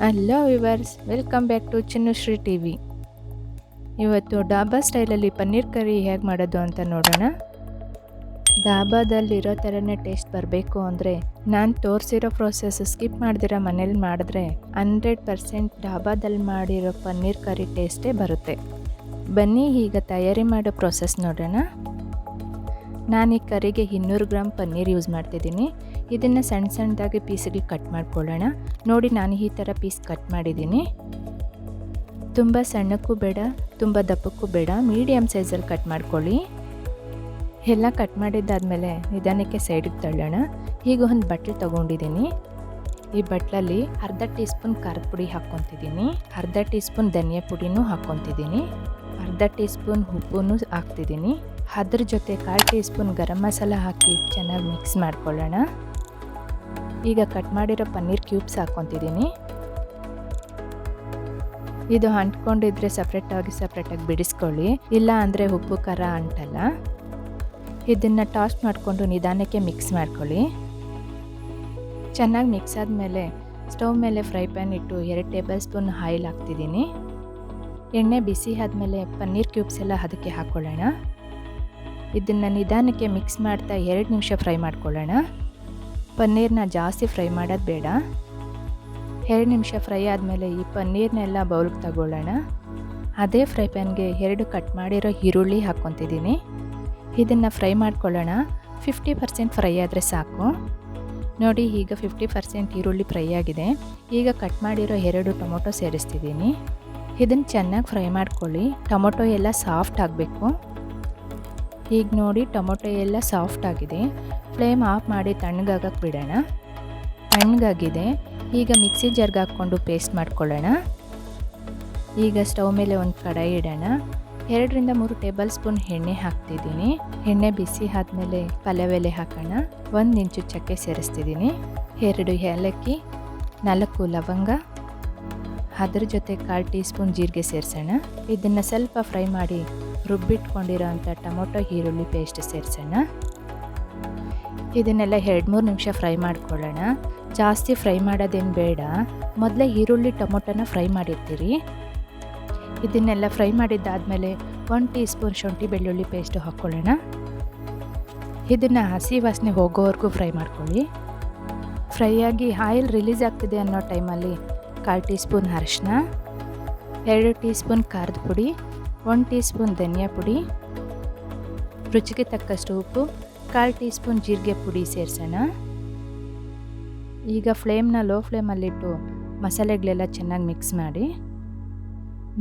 Hello viewers, welcome back to Chinnushree TV. ಇವತ್ತು ಡಾಬಾ ಸ್ಟೈಲಲ್ಲಿ ಪನ್ನೀರ್ ಕರಿ ಹೇಗೆ ಮಾಡೋದು ಅಂತ ನೋಡೋಣ. ಡಾಬಾದಲ್ಲಿರೋ ಥರನೇ ಟೇಸ್ಟ್ ಬರಬೇಕು ಅಂದರೆ ನಾನು ತೋರಿಸಿರೋ ಪ್ರೋಸೆಸ್ ಸ್ಕಿಪ್ ಮಾಡ್ದಿರ ಮನೇಲಿ ಮಾಡಿದ್ರೆ 100% ಡಾಬಾದಲ್ಲಿ ಮಾಡಿರೋ ಪನ್ನೀರ್ ಕರಿ ಟೇಸ್ಟೇ ಬರುತ್ತೆ. ಬನ್ನಿ ಈಗ ತಯಾರಿ ಮಾಡೋ ಪ್ರೋಸೆಸ್ ನೋಡೋಣ. ನಾನು ಈ ಕರಿಗೆ 200 ಗ್ರಾಮ್ ಪನ್ನೀರ್ ಯೂಸ್ ಮಾಡ್ತಿದ್ದೀನಿ. ಇದನ್ನು ಸಣ್ಣ ಸಣ್ಣದಾಗಿ ಪೀಸಿಗೆ ಕಟ್ ಮಾಡ್ಕೊಳ್ಳೋಣ. ನೋಡಿ, ನಾನು ಈ ಥರ ಪೀಸ್ ಕಟ್ ಮಾಡಿದ್ದೀನಿ. ತುಂಬ ಸಣ್ಣಕ್ಕೂ ಬೇಡ, ತುಂಬ ದಪ್ಪಕ್ಕೂ ಬೇಡ, ಮೀಡಿಯಮ್ ಸೈಜಲ್ಲಿ ಕಟ್ ಮಾಡ್ಕೊಳ್ಳಿ. ಎಲ್ಲ ಕಟ್ ಮಾಡಿದ್ದಾದಮೇಲೆ ನಿಧಾನಕ್ಕೆ ಸೈಡಿಗೆ ತಳ್ಳೋಣ. ಈಗ ಒಂದು ಬಟ್ಲು ತೊಗೊಂಡಿದ್ದೀನಿ. ಈ ಬಟ್ಲಲ್ಲಿ ಅರ್ಧ ಟೀ ಸ್ಪೂನ್ ಖಾರದ ಪುಡಿ ಹಾಕ್ಕೊತಿದ್ದೀನಿ, ಅರ್ಧ ಟೀ ಸ್ಪೂನ್ ಧನಿಯಾ ಪುಡಿನೂ ಹಾಕ್ಕೊತಿದ್ದೀನಿ, ಅರ್ಧ ಟೀ ಸ್ಪೂನ್ ಉಪ್ಪನ್ನು ಹಾಕ್ತಿದ್ದೀನಿ. ಅದ್ರ ಜೊತೆ 1/4 ಟೀ ಸ್ಪೂನ್ ಗರಂ ಮಸಾಲ ಹಾಕಿ ಚೆನ್ನಾಗಿ ಮಿಕ್ಸ್ ಮಾಡ್ಕೊಳ್ಳೋಣ. ಈಗ ಕಟ್ ಮಾಡಿರೋ ಪನ್ನೀರ್ ಕ್ಯೂಬ್ಸ್ ಹಾಕ್ಕೊತಿದ್ದೀನಿ. ಇದು ಅಂಟ್ಕೊಂಡಿದ್ರೆ ಸಪ್ರೇಟಾಗಿ ಬಿಡಿಸ್ಕೊಳ್ಳಿ, ಇಲ್ಲ ಅಂದರೆ ಉಪ್ಪು ಖಾರ ಅಂಟಲ್ಲ. ಇದನ್ನು ಟಾಸ್ಟ್ ಮಾಡಿಕೊಂಡು ನಿಧಾನಕ್ಕೆ ಮಿಕ್ಸ್ ಮಾಡ್ಕೊಳ್ಳಿ. ಚೆನ್ನಾಗಿ ಮಿಕ್ಸ್ ಆದಮೇಲೆ ಸ್ಟವ್ ಮೇಲೆ ಫ್ರೈ ಪ್ಯಾನ್ ಇಟ್ಟು 2 ಟೇಬಲ್ ಸ್ಪೂನ್ ಆಯಿಲ್ ಹಾಕ್ತಿದ್ದೀನಿ. ಎಣ್ಣೆ ಬಿಸಿ ಆದಮೇಲೆ ಪನ್ನೀರ್ ಕ್ಯೂಬ್ಸ್ ಎಲ್ಲ ಅದಕ್ಕೆ ಹಾಕ್ಕೊಳ್ಳೋಣ. ಇದನ್ನು ನಿಧಾನಕ್ಕೆ ಮಿಕ್ಸ್ ಮಾಡ್ತಾ 2 ನಿಮಿಷ ಫ್ರೈ ಮಾಡ್ಕೊಳ್ಳೋಣ. ಪನ್ನೀರನ್ನ ಜಾಸ್ತಿ ಫ್ರೈ ಮಾಡೋದು ಬೇಡ. 2 ನಿಮಿಷ ಫ್ರೈ ಆದಮೇಲೆ ಈ ಪನ್ನೀರ್ನೆಲ್ಲ ಬೌಲ್ಗೆ ತಗೊಳ್ಳೋಣ. ಅದೇ ಫ್ರೈ ಪ್ಯಾನ್ಗೆ 2 ಕಟ್ ಮಾಡಿರೋ ಈರುಳ್ಳಿ ಹಾಕ್ಕೊತಿದ್ದೀನಿ. ಇದನ್ನು ಫ್ರೈ ಮಾಡ್ಕೊಳ್ಳೋಣ. 50% ಫ್ರೈ ಆದರೆ ಸಾಕು. ನೋಡಿ, ಈಗ 50% ಈರುಳ್ಳಿ ಫ್ರೈ ಆಗಿದೆ. ಈಗ ಕಟ್ ಮಾಡಿರೋ 2 ಟೊಮೊಟೊ ಸೇರಿಸ್ತಿದ್ದೀನಿ. ಇದನ್ನು ಚೆನ್ನಾಗಿ ಫ್ರೈ ಮಾಡ್ಕೊಳ್ಳಿ. ಟೊಮೊಟೊ ಎಲ್ಲ ಸಾಫ್ಟ್ ಆಗಬೇಕು. ಈಗ ನೋಡಿ, ಟೊಮೊಟೊ ಎಲ್ಲ ಸಾಫ್ಟ್ ಆಗಿದೆ. ಫ್ಲೇಮ್ ಆಫ್ ಮಾಡಿ ತಣ್ಣಗಾಗಕ್ಕೆ ಬಿಡೋಣ. ತಣ್ಣಗಾಗಿದೆ. ಈಗ ಮಿಕ್ಸಿ ಜಾರ್ಗೆ ಹಾಕ್ಕೊಂಡು ಪೇಸ್ಟ್ ಮಾಡ್ಕೊಳ್ಳೋಣ. ಈಗ ಸ್ಟವ್ ಮೇಲೆ ಒಂದು ಕಡಾಯಿ ಇಡೋಣ. 2-3 ಟೇಬಲ್ ಸ್ಪೂನ್ ಎಣ್ಣೆ ಹಾಕ್ತಿದ್ದೀನಿ. ಎಣ್ಣೆ ಬಿಸಿ ಆದಮೇಲೆ ಪಲಾವ್ ಎಲೆ ಹಾಕೋಣ. 1 ಇಂಚು ಚಕ್ಕೆ ಸೇರಿಸ್ತಿದ್ದೀನಿ, 2 ಏಲಕ್ಕಿ, 4 ಲವಂಗ, ಅದ್ರ ಜೊತೆ 1/4 ಟೀ ಸ್ಪೂನ್ ಜೀರಿಗೆ ಸೇರಿಸೋಣ. ಇದನ್ನು ಸ್ವಲ್ಪ ಫ್ರೈ ಮಾಡಿ ರುಬ್ಬಿಟ್ಕೊಂಡಿರೋ ಅಂಥ ಟೊಮೊಟೊ ಈರುಳ್ಳಿ ಪೇಸ್ಟ್ ಸೇರಿಸೋಣ. ಇದನ್ನೆಲ್ಲ 2-3 ನಿಮಿಷ ಫ್ರೈ ಮಾಡ್ಕೊಳ್ಳೋಣ. ಜಾಸ್ತಿ ಫ್ರೈ ಮಾಡೋದೇನು ಬೇಡ. ಮೊದಲೇ ಈರುಳ್ಳಿ ಟೊಮೊಟೊನ ಫ್ರೈ ಮಾಡಿರ್ತೀರಿ. ಇದನ್ನೆಲ್ಲ ಫ್ರೈ ಮಾಡಿದ್ದಾದಮೇಲೆ 1 ಟೀ ಸ್ಪೂನ್ ಶುಂಠಿ ಬೆಳ್ಳುಳ್ಳಿ ಪೇಸ್ಟು ಹಾಕ್ಕೊಳ್ಳೋಣ. ಇದನ್ನು ಹಸಿ ವಾಸನೆ ಹೋಗೋವರೆಗೂ ಫ್ರೈ ಮಾಡ್ಕೊಳ್ಳಿ. ಫ್ರೈ ಆಗಿ ಆಯಿಲ್ ರಿಲೀಸ್ ಆಗ್ತಿದೆ ಅನ್ನೋ ಟೈಮಲ್ಲಿ 1/4 ಟೀ ಸ್ಪೂನ್ ಅರಿಶಿನ, 2 ಟೀ ಸ್ಪೂನ್ ಖಾರದ ಪುಡಿ, 1 ಟೀ ಸ್ಪೂನ್ ಧನಿಯಾ ಪುಡಿ, ರುಚಿಗೆ ತಕ್ಕಷ್ಟು ಉಪ್ಪು, 1/4 ಟೀ ಸ್ಪೂನ್ ಜೀರಿಗೆ ಪುಡಿ ಸೇರಿಸೋಣ. ಈಗ ಫ್ಲೇಮ್ನ ಲೋ ಫ್ಲೇಮಲ್ಲಿಟ್ಟು ಮಸಾಲೆಗಳೆಲ್ಲ ಚೆನ್ನಾಗಿ ಮಿಕ್ಸ್ ಮಾಡಿ.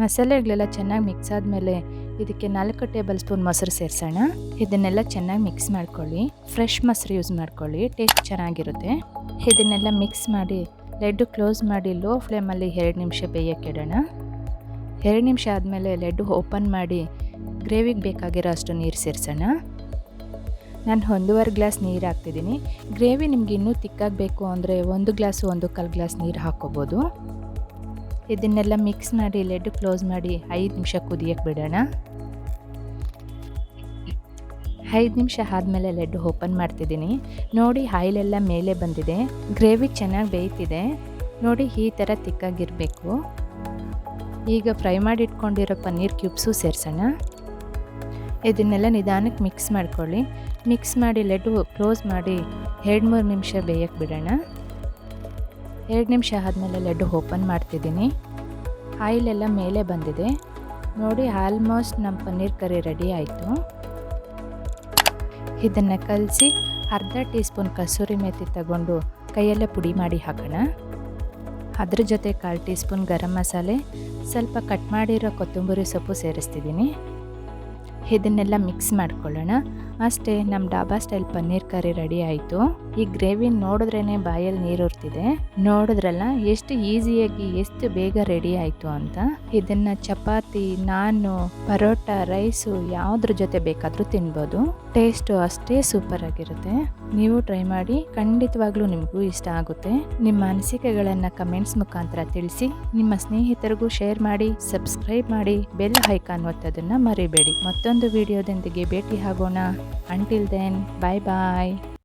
ಮಸಾಲೆಗಳೆಲ್ಲ ಚೆನ್ನಾಗಿ ಮಿಕ್ಸ್ ಆದಮೇಲೆ ಇದಕ್ಕೆ 4 ಟೇಬಲ್ ಸ್ಪೂನ್ ಮೊಸರು ಸೇರಿಸೋಣ. ಇದನ್ನೆಲ್ಲ ಚೆನ್ನಾಗಿ ಮಿಕ್ಸ್ ಮಾಡ್ಕೊಳ್ಳಿ. ಫ್ರೆಶ್ ಮೊಸರು ಯೂಸ್ ಮಾಡ್ಕೊಳ್ಳಿ, ಟೇಸ್ಟ್ ಚೆನ್ನಾಗಿರುತ್ತೆ. ಇದನ್ನೆಲ್ಲ ಮಿಕ್ಸ್ ಮಾಡಿ ಲೆಡ್ಡು ಕ್ಲೋಸ್ ಮಾಡಿ ಲೋ ಫ್ಲೇಮಲ್ಲಿ 2 ನಿಮಿಷ ಬೇಯಕ್ಕಿಡೋಣ. 2 ನಿಮಿಷ ಆದಮೇಲೆ ಲೆಡ್ಡು ಓಪನ್ ಮಾಡಿ ಗ್ರೇವಿಗೆ ಬೇಕಾಗಿರೋ ಅಷ್ಟು ನೀರು ಸೇರಿಸೋಣ. ನಾನು 1.5 ಗ್ಲಾಸ್ ನೀರು ಹಾಕ್ತಿದ್ದೀನಿ. ಗ್ರೇವಿ ನಿಮ್ಗೆ ಇನ್ನೂ ತಿಕ್ಕಾಗಬೇಕು ಅಂದರೆ 1 ಗ್ಲಾಸು 1/4 ಗ್ಲಾಸ್ ನೀರು ಹಾಕ್ಕೋಬೋದು. ಇದನ್ನೆಲ್ಲ ಮಿಕ್ಸ್ ಮಾಡಿ ಲೆಡ್ ಕ್ಲೋಸ್ ಮಾಡಿ 5 ನಿಮಿಷ ಕುದಿಯಕ್ಕೆ ಬಿಡೋಣ. 5 ನಿಮಿಷ ಆದಮೇಲೆ ಲೆಡ್ ಓಪನ್ ಮಾಡ್ತಿದ್ದೀನಿ. ನೋಡಿ, ಆಯಿಲೆಲ್ಲ ಮೇಲೆ ಬಂದಿದೆ. ಗ್ರೇವಿ ಚೆನ್ನಾಗಿ ಬೇಯ್ತಿದೆ. ನೋಡಿ, ಈ ಥರ ತಿಕ್ಕಾಗಿರಬೇಕು. ಈಗ ಫ್ರೈ ಮಾಡಿ ಇಟ್ಕೊಂಡಿರೋ ಪನ್ನೀರ್ ಕ್ಯೂಬ್ಸು ಸೇರಿಸೋಣ. ಇದನ್ನೆಲ್ಲ ನಿಧಾನಕ್ಕೆ ಮಿಕ್ಸ್ ಮಾಡ್ಕೊಳ್ಳಿ. ಮಿಕ್ಸ್ ಮಾಡಿ ಲೆಡ್ ಕ್ಲೋಸ್ ಮಾಡಿ 2-3 ನಿಮಿಷ ಬೇಯಕ್ಕೆ ಬಿಡೋಣ. 2 ನಿಮಿಷ ಆದಮೇಲೆ ಲೆಡ್ ಓಪನ್ ಮಾಡ್ತಿದ್ದೀನಿ. ಆಯಿಲೆಲ್ಲ ಮೇಲೆ ಬಂದಿದೆ. ನೋಡಿ, ಆಲ್ಮೋಸ್ಟ್ ನಮ್ಮ ಪನ್ನೀರ್ ಕರಿ ರೆಡಿ ಆಯಿತು. ಇದನ್ನು ಕಲಸಿ ಅರ್ಧ ಟೀ ಸ್ಪೂನ್ ಕಸೂರಿ ಮೇಥಿ ತಗೊಂಡು ಕೈಯಲ್ಲೇ ಪುಡಿ ಮಾಡಿ ಹಾಕೋಣ. ಅದ್ರ ಜೊತೆ 1/4 ಟೀ ಸ್ಪೂನ್ ಗರಂ ಮಸಾಲೆ, ಸ್ವಲ್ಪ ಕಟ್ ಮಾಡಿರೋ ಕೊತ್ತಂಬರಿ ಸೊಪ್ಪು ಸೇರಿಸ್ತಿದ್ದೀನಿ. ಇದನ್ನೆಲ್ಲ ಮಿಕ್ಸ್ ಮಾಡ್ಕೊಳ್ಳೋಣ. ಅಷ್ಟೇ, ನಮ್ಮ ಡಾಬಾ ಸ್ಟೈಲ್ ಪನ್ನೀರ್ ಕರಿ ರೆಡಿ ಆಯಿತು. ಈ ಗ್ರೇವಿ ನೋಡಿದ್ರೇ ಬಾಯಲ್ಲಿ ನೀರುರ್ತಿದೆ. ನೋಡಿದ್ರಲ್ಲ ಎಷ್ಟು ಈಸಿಯಾಗಿ ಎಷ್ಟು ಬೇಗ ರೆಡಿ ಆಯಿತು ಅಂತ. ಇದನ್ನು ಚಪಾತಿ, ನಾನು, ಪರೋಟ, ರೈಸು ಯಾವುದ್ರ ಜೊತೆ ಬೇಕಾದರೂ ತಿನ್ಬೋದು. ಟೇಸ್ಟು ಅಷ್ಟೇ ಸೂಪರ್ ಆಗಿರುತ್ತೆ. ನೀವು ಟ್ರೈ ಮಾಡಿ, ಖಂಡಿತವಾಗ್ಲೂ ನಿಮಗೂ ಇಷ್ಟ ಆಗುತ್ತೆ. ನಿಮ್ಮ ಅನಿಸಿಕೆಗಳನ್ನು ಕಮೆಂಟ್ಸ್ ಮುಖಾಂತರ ತಿಳಿಸಿ. ನಿಮ್ಮ ಸ್ನೇಹಿತರಿಗೂ ಶೇರ್ ಮಾಡಿ, ಸಬ್ಸ್ಕ್ರೈಬ್ ಮಾಡಿ, ಬೆಲ್ ಐಕಾನ್ ಒತ್ತೋದನ್ನು ಮರಿಬೇಡಿ. ಮತ್ತೊಂದು ವಿಡಿಯೋದೊಂದಿಗೆ ಭೇಟಿ ಆಗೋಣ. Until then, bye bye.